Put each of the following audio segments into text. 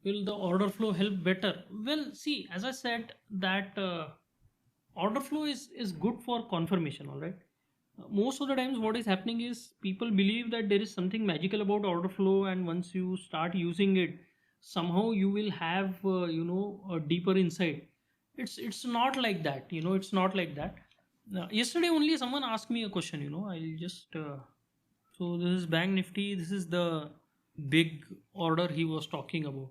Will the order flow help better? Well, see, as I said, that order flow is good for confirmation. All right. Most of the times, what is happening is people believe that there is something magical about order flow, and once you start using it, somehow you will have a deeper insight. It's not like that. It's not like that. Now, yesterday only someone asked me a question. I'll just so this is Bank Nifty. This is the big order he was talking about.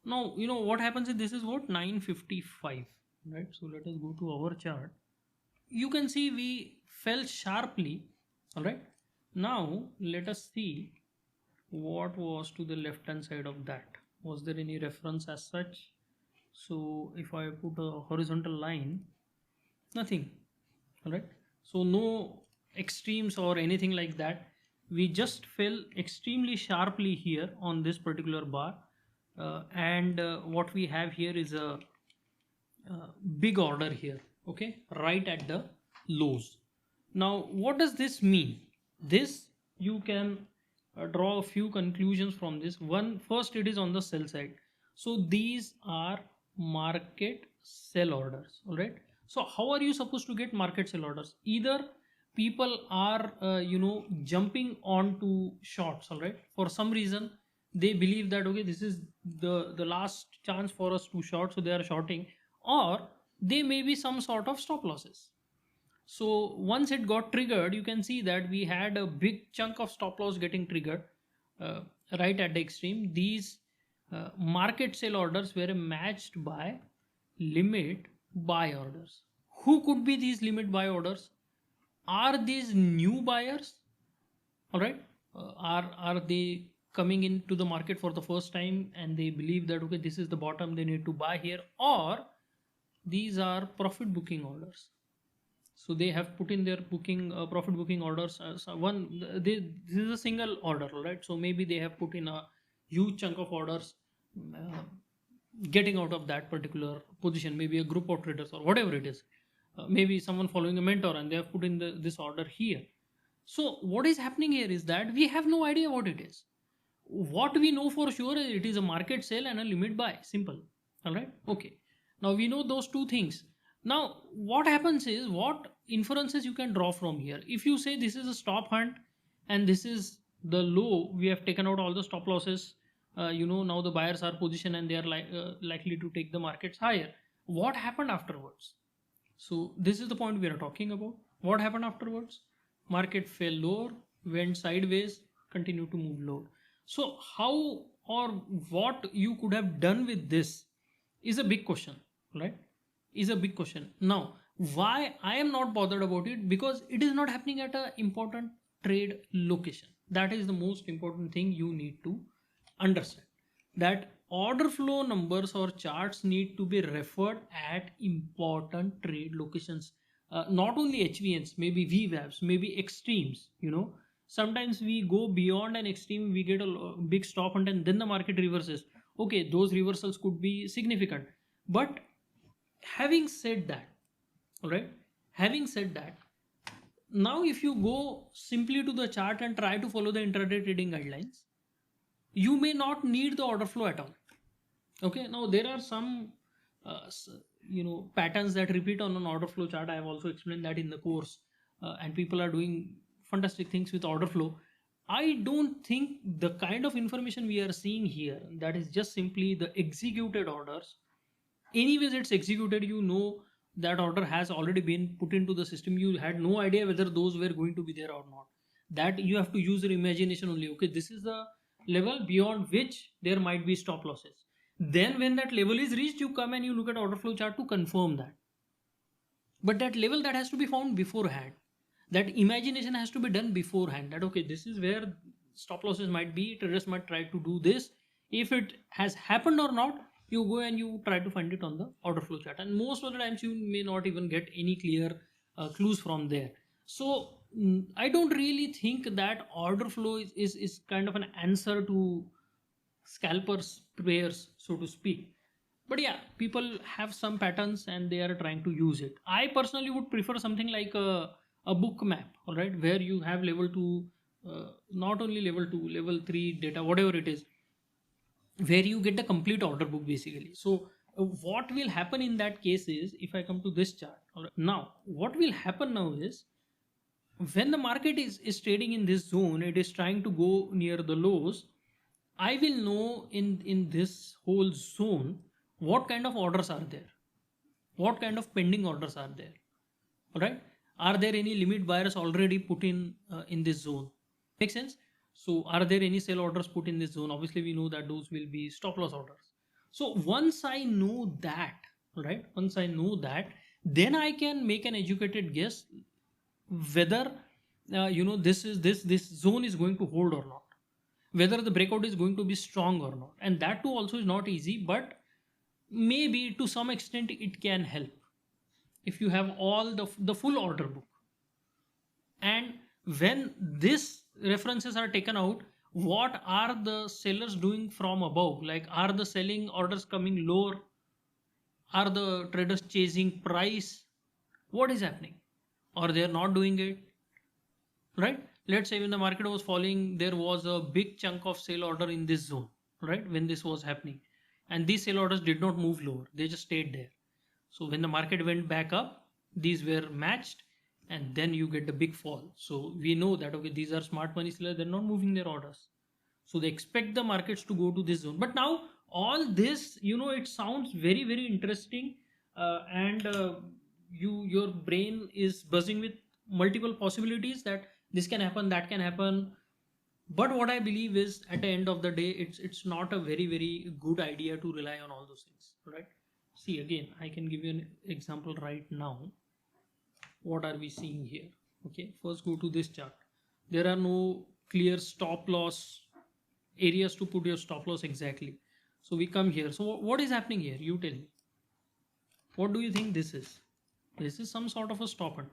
Now, what happens is this is what 955, right? So let us go to our chart. You can see we fell sharply, all right? Now, let us see what was to the left hand side of that. Was there any reference as such? So if I put a horizontal line, nothing, all right? So no extremes or anything like that. We just fell extremely sharply here on this particular bar, and what we have here is a big order here, okay, right at the lows. Now what does this mean? This, you can draw a few conclusions from this. One, first, it is on the sell side, so these are market sell orders, all right? So how are you supposed to get market sell orders? Either people are jumping on to shorts, all right, for some reason they believe that okay, this is the last chance for us to short, so they are shorting, or they may be some sort of stop losses. So once it got triggered, you can see that we had a big chunk of stop loss getting triggered uh, right at the extreme. These market sell orders were matched by limit buy orders. Who could be these limit buy orders? Are these new buyers? All right. Are they coming into the market for the first time and they believe that okay, this is the bottom, they need to buy here, or these are profit booking orders? So they have put in their booking profit booking orders as this is a single order, right? So maybe they have put in a huge chunk of orders, uh, getting out of that particular position, maybe a group of traders or whatever it is, maybe someone following a mentor and they have put in this order here. So what is happening here is that we have no idea what it is. What we know for sure is it is a market sale and a limit buy, simple. All right, okay. Now we know those two things. Now what happens is, what inferences you can draw from here? If you say this is a stop hunt and this is the low, we have taken out all the stop losses, now the buyers are positioned and they are likely to take the markets higher. What happened afterwards? So this is the point we are talking about. What happened afterwards? Market fell lower, went sideways, continued to move lower. So how or what you could have done with this is a big question, right? Is a big question. Now, why I am not bothered about it? Because it is not happening at a important trade location. That is the most important thing you need to understand. That order flow numbers or charts need to be referred at important trade locations. Not only HVNs, maybe VWAPs, maybe extremes. Sometimes we go beyond an extreme, we get a big stop and then the market reverses. Okay, those reversals could be significant. But having said that, all right, having said that, now if you go simply to the chart and try to follow the intraday trading guidelines, you may not need the order flow at all. Okay, now there are some patterns that repeat on an order flow chart. I have also explained that in the course, and people are doing fantastic things with order flow. I don't think the kind of information we are seeing here, that is just simply the executed orders, anyways it's executed, that order has already been put into the system, you had no idea whether those were going to be there or not. That you have to use your imagination only. Okay, this is the level beyond which there might be stop losses. Then when that level is reached, you come and you look at order flow chart to confirm that. But that level, that has to be found beforehand. That imagination has to be done beforehand, that okay, this is where stop losses might be, traders might try to do this. If it has happened or not, you go and you try to find it on the order flow chart, and most of the times you may not even get any clear clues from there. So I don't really think that order flow is kind of an answer to scalpers prayers, so to speak. But yeah, people have some patterns and they are trying to use it. I personally would prefer something like a book map, all right, where you have level 2, not only level 2, level 3 data, whatever it is. where you get the complete order book basically. So what will happen in that case is, if I come to this chart, all right, now what will happen now is, when the market is trading in this zone, it is trying to go near the lows. I will know in this whole zone what kind of orders are there, what kind of pending orders are there, all right? Are there any limit buyers already put in this zone? Make sense? So are there any sell orders put in this zone? Obviously we know that those will be stop loss orders. So once I know that, right, once I know that, then I can make an educated guess whether this zone is going to hold or not, whether the breakout is going to be strong or not. And that too also is not easy, but maybe to some extent it can help if you have all the full order book. And when this references are taken out, what are the sellers doing from above? Like, are the selling orders coming lower? Are the traders chasing price? What is happening? Or they are not doing it, right? Let's say when the market was falling, there was a big chunk of sell order in this zone, right? When this was happening, and these sell orders did not move lower, they just stayed there. So when the market went back up, these were matched, and then you get the big fall. So we know that okay, these are smart money sellers, they're not moving their orders. So they expect the markets to go to this zone. But now all this, it sounds very, very interesting, and your brain is buzzing with multiple possibilities that this can happen, that can happen. But what I believe is, at the end of the day, it's not a very, very good idea to rely on all those things, right? See, again, I can give you an example right now. What are we seeing here? Okay, first go to this chart. There are no clear stop loss areas to put your stop loss exactly. So we come here. So what is happening here? You tell me. What do you think this is? This is some sort of a stop hunt.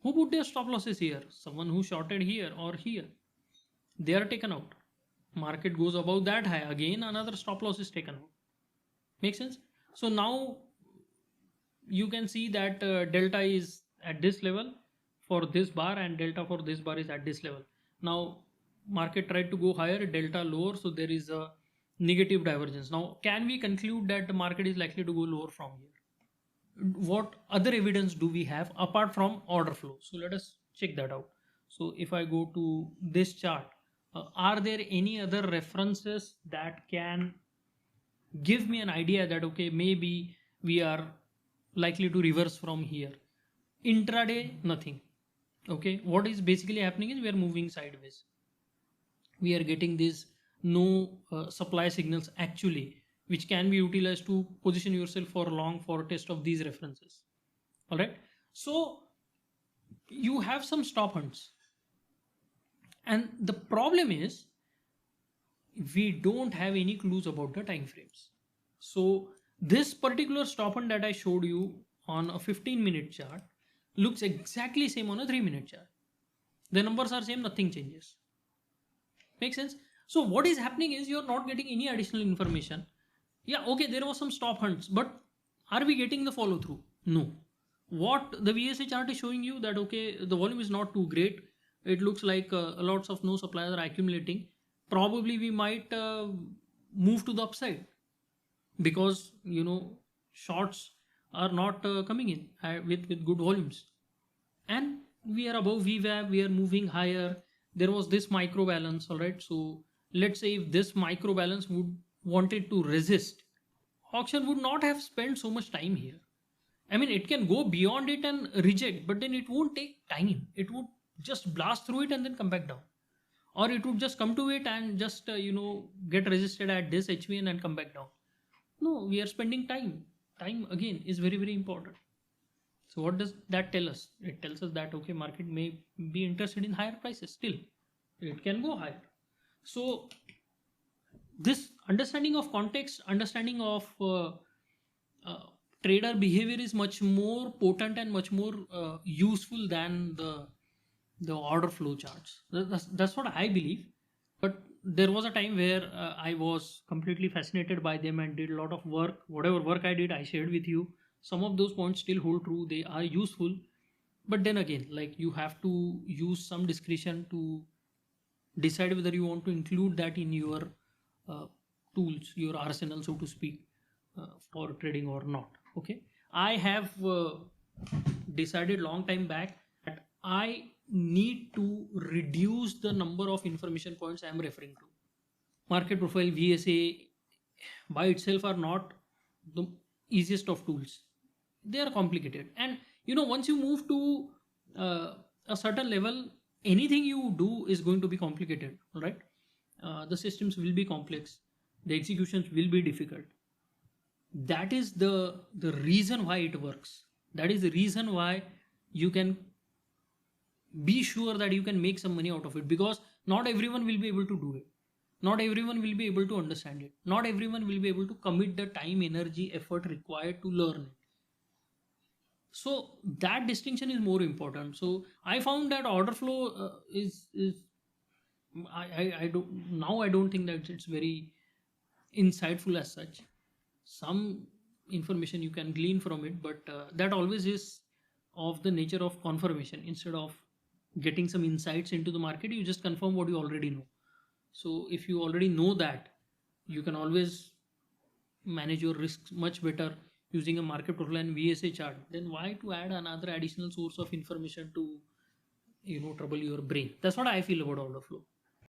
Who put their stop losses here? Someone who shorted here or here. They are taken out. Market goes above that high. Again, another stop loss is taken out. Make sense? So now you can see that delta is at this level for this bar, and delta for this bar is at this level. Now market tried to go higher, delta lower, so there is a negative divergence. Now can we conclude that the market is likely to go lower from here? What other evidence do we have apart from order flow? So let us check that out. So if I go to this chart, are there any other references that can give me an idea that okay, maybe we are likely to reverse from here? Intraday, nothing. Okay, what is basically happening is we are moving sideways. We are getting these no supply signals actually, which can be utilized to position yourself for long for test of these references. All right, so you have some stop hunts, and the problem is we don't have any clues about the time frames. So this particular stop hunt that I showed you on a 15-minute chart looks exactly same on a 3-minute chart. The numbers are same, nothing changes. Make sense? So what is happening is you're not getting any additional information. Yeah, okay, there was some stop hunts, but are we getting the follow through? No. What the VSA chart is showing you that okay, the volume is not too great. It looks like lots of no suppliers are accumulating. Probably we might move to the upside, because shorts are not coming in with good volumes, and we are above VWAP, we are moving higher. There was this micro balance, all right? So let's say if this micro balance would wanted to resist, auction would not have spent so much time here. I mean, it can go beyond it and reject, but then it won't take time. It would just blast through it and then come back down, or it would just come to it and just get resisted at this HVN and come back down. No, we are spending time. Time again is very, very important. So what does that tell us? It tells us that okay, market may be interested in higher prices still. It can go higher. So this understanding of context, understanding of trader behavior is much more potent and much more useful than the order flow charts. That's what I believe. But there was a time where I was completely fascinated by them and did a lot of work. Whatever work I did, I shared with you. Some of those points still hold true. They are useful. But then again, like, you have to use some discretion to decide whether you want to include that in your tools, your arsenal, so to speak, for trading or not. Okay, I have decided long time back that I need to reduce the number of information points I am referring to. Market profile, VSA by itself are not the easiest of tools. They are complicated, and once you move to a certain level, anything you do is going to be complicated. All right, the systems will be complex, the executions will be difficult. That is the reason why it works. That is the reason why you can be sure that you can make some money out of it, because not everyone will be able to do it, not everyone will be able to understand it, not everyone will be able to commit the time, energy, effort required to learn it. So that distinction is more important. So I found that order flow is I don't, now I don't think that it's very insightful as such. Some information you can glean from it, but that always is of the nature of confirmation. Instead of getting some insights into the market, you just confirm what you already know. So if you already know that, you can always manage your risks much better using a market profile and VSA chart. Then why to add another additional source of information to trouble your brain? That's what I feel about order flow.